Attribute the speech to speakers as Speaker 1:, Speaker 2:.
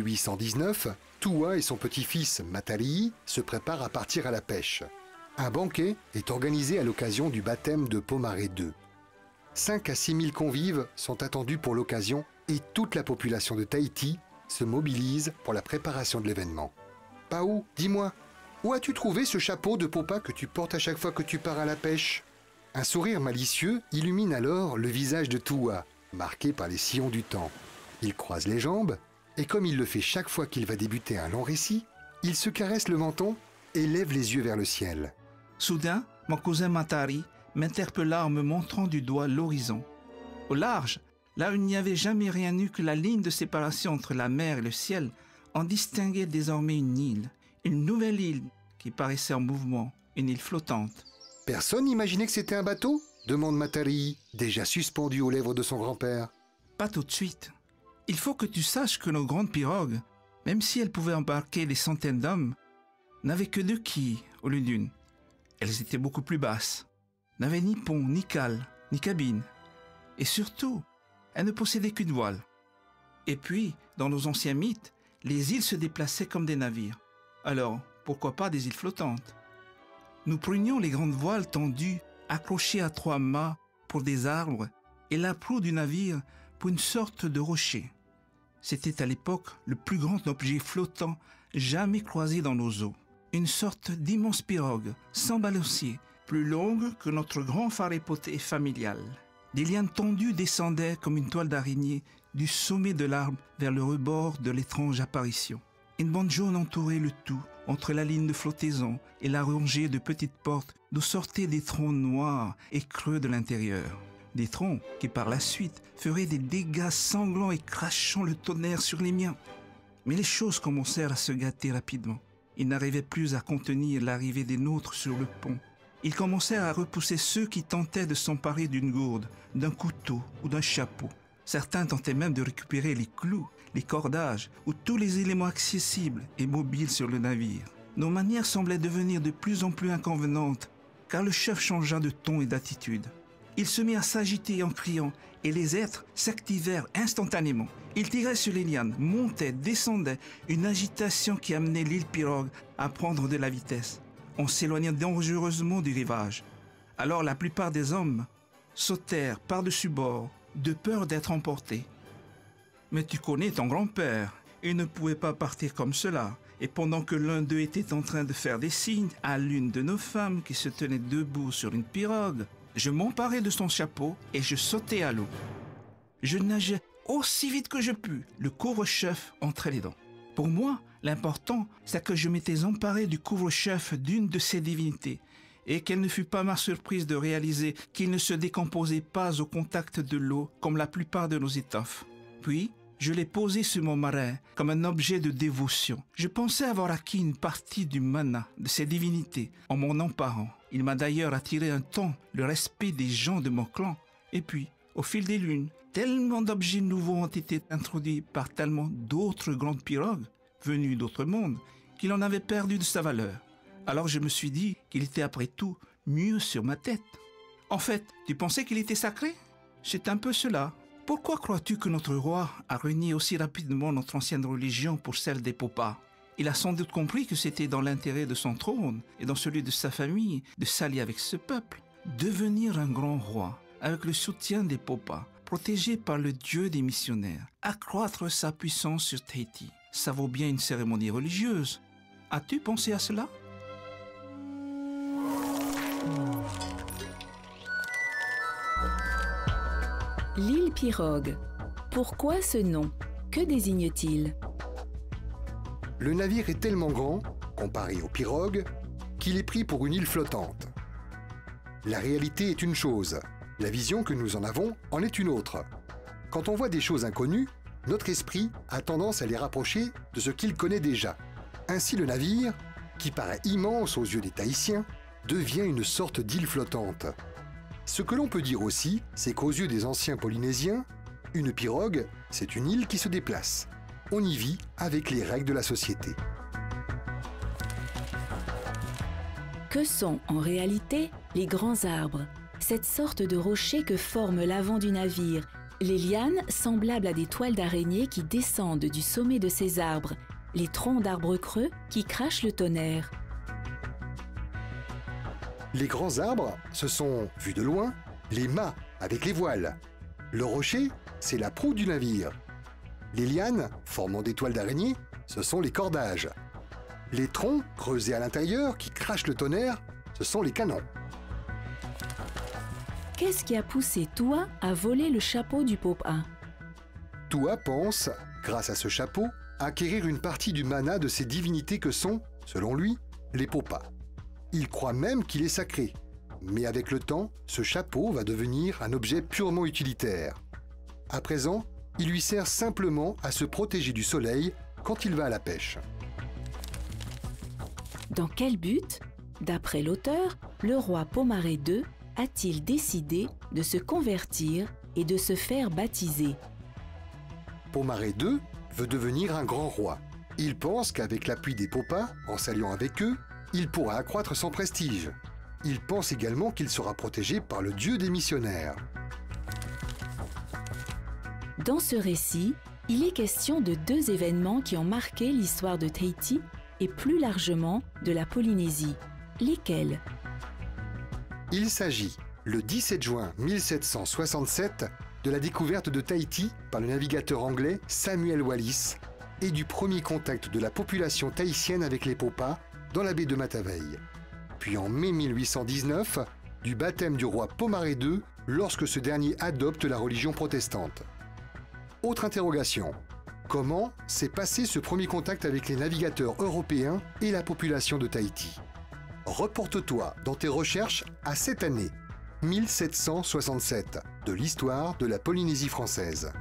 Speaker 1: 1819, Toua et son petit-fils Matalii se préparent à partir à la pêche. Un banquet est organisé à l'occasion du baptême de Pomare II. 5 à 6 000 convives sont attendus pour l'occasion et toute la population de Tahiti se mobilise pour la préparation de l'événement. Paou, dis-moi, où as-tu trouvé ce chapeau de popa que tu portes à chaque fois que tu pars à la pêche? Un sourire malicieux illumine alors le visage de Toua, marqué par les sillons du temps. Il croise les jambes et comme il le fait chaque fois qu'il va débuter un long récit, il se caresse le menton et lève les yeux vers le ciel.
Speaker 2: Soudain, mon cousin Matari m'interpella en me montrant du doigt l'horizon. Au large, là où il n'y avait jamais rien eu que la ligne de séparation entre la mer et le ciel, on distinguait désormais une nouvelle île qui paraissait en mouvement, une île flottante.
Speaker 1: Personne n'imaginait que c'était un bateau? Demande Matari, déjà suspendu aux lèvres de son grand-père.
Speaker 2: Pas tout de suite. Il faut que tu saches que nos grandes pirogues, même si elles pouvaient embarquer des centaines d'hommes, n'avaient que 2 quilles au lieu d'une. Elles étaient beaucoup plus basses, n'avaient ni pont, ni cale, ni cabine. Et surtout, elles ne possédaient qu'une voile. Et puis, dans nos anciens mythes, les îles se déplaçaient comme des navires. Alors, pourquoi pas des îles flottantes? Nous prenions les grandes voiles tendues, accrochées à 3 mâts pour des arbres, et la proue du navire pour une sorte de rocher. C'était à l'époque le plus grand objet flottant jamais croisé dans nos eaux. Une sorte d'immense pirogue, sans balancier, plus longue que notre grand phare époté familial. Des lianes tendues descendaient comme une toile d'araignée du sommet de l'arbre vers le rebord de l'étrange apparition. Une bande jaune entourait le tout, entre la ligne de flottaison et la rangée de petites portes d'où sortaient des troncs noirs et creux de l'intérieur. Des troncs qui par la suite feraient des dégâts sanglants et crachant le tonnerre sur les miens. Mais les choses commencèrent à se gâter rapidement. Ils n'arrivaient plus à contenir l'arrivée des nôtres sur le pont. Ils commencèrent à repousser ceux qui tentaient de s'emparer d'une gourde, d'un couteau ou d'un chapeau. Certains tentaient même de récupérer les clous, les cordages ou tous les éléments accessibles et mobiles sur le navire. Nos manières semblaient devenir de plus en plus inconvenantes, car le chef changea de ton et d'attitude. Il se mit à s'agiter en criant, et les êtres s'activèrent instantanément. Ils tiraient sur les lianes, montaient, descendaient, une agitation qui amenait l'île pirogue à prendre de la vitesse. On s'éloignait dangereusement du rivage. Alors la plupart des hommes sautèrent par-dessus bord, de peur d'être emportés. Mais tu connais ton grand-père, il ne pouvait pas partir comme cela. Et pendant que l'un d'eux était en train de faire des signes à l'une de nos femmes qui se tenait debout sur une pirogue, je m'emparai de son chapeau et je sautai à l'eau. Je nageais aussi vite que je pus, le couvre-chef entre les dents. Pour moi, l'important, c'est que je m'étais emparé du couvre-chef d'une de ces divinités et quelle ne fut pas ma surprise de réaliser qu'il ne se décomposait pas au contact de l'eau comme la plupart de nos étoffes. Puis, je l'ai posé sur mon marin comme un objet de dévotion. Je pensais avoir acquis une partie du mana de ces divinités en m'en emparant. Il m'a d'ailleurs attiré un temps le respect des gens de mon clan. Et puis, au fil des lunes, tellement d'objets nouveaux ont été introduits par tellement d'autres grandes pirogues venues d'autres mondes qu'il en avait perdu de sa valeur. Alors je me suis dit qu'il était après tout mieux sur ma tête. En fait, tu pensais qu'il était sacré? C'est un peu cela. Pourquoi crois-tu que notre roi a renié aussi rapidement notre ancienne religion pour celle des Popas? Il a sans doute compris que c'était dans l'intérêt de son trône et dans celui de sa famille de s'allier avec ce peuple. Devenir un grand roi, avec le soutien des Popas, protégé par le dieu des missionnaires, accroître sa puissance sur Tahiti, ça vaut bien une cérémonie religieuse. As-tu pensé à cela?
Speaker 3: L'île Pirogue. Pourquoi ce nom? Que désigne-t-il?
Speaker 1: Le navire est tellement grand, comparé aux pirogues, qu'il est pris pour une île flottante. La réalité est une chose, la vision que nous en avons en est une autre. Quand on voit des choses inconnues, notre esprit a tendance à les rapprocher de ce qu'il connaît déjà. Ainsi le navire, qui paraît immense aux yeux des Tahitiens, devient une sorte d'île flottante. Ce que l'on peut dire aussi, c'est qu'aux yeux des anciens Polynésiens, une pirogue, c'est une île qui se déplace. On y vit avec les règles de la société.
Speaker 3: Que sont en réalité les grands arbres, cette sorte de rocher que forme l'avant du navire Les lianes, semblables à des toiles d'araignée qui descendent du sommet de ces arbres, les troncs d'arbres creux qui crachent le tonnerre.
Speaker 1: Les grands arbres, ce sont, vus de loin, les mâts avec les voiles. Le rocher, c'est la proue du navire. Les lianes, formant des toiles d'araignée, ce sont les cordages. Les troncs, creusés à l'intérieur, qui crachent le tonnerre, ce sont les canons.
Speaker 3: Qu'est-ce qui a poussé Toua à voler le chapeau du Popa?
Speaker 1: Toua pense, grâce à ce chapeau, acquérir une partie du mana de ces divinités que sont, selon lui, les Popas. Il croit même qu'il est sacré. Mais avec le temps, ce chapeau va devenir un objet purement utilitaire. À présent, il lui sert simplement à se protéger du soleil quand il va à la pêche.
Speaker 3: Dans quel but, d'après l'auteur, le roi Pomaré II a-t-il décidé de se convertir et de se faire baptiser?
Speaker 1: Pomaré II veut devenir un grand roi. Il pense qu'avec l'appui des Popas, en s'alliant avec eux, il pourra accroître son prestige. Il pense également qu'il sera protégé par le dieu des missionnaires.
Speaker 3: Dans ce récit, il est question de deux événements qui ont marqué l'histoire de Tahiti et plus largement de la Polynésie. Lesquels?
Speaker 1: Il s'agit, le 17 juin 1767, de la découverte de Tahiti par le navigateur anglais Samuel Wallis et du premier contact de la population tahitienne avec les Popas dans la baie de Matavai. Puis en mai 1819, du baptême du roi Pomaré II lorsque ce dernier adopte la religion protestante. Autre interrogation. Comment s'est passé ce premier contact avec les navigateurs européens et la population de Tahiti? Reporte-toi dans tes recherches à cette année, 1767, de l'histoire de la Polynésie française.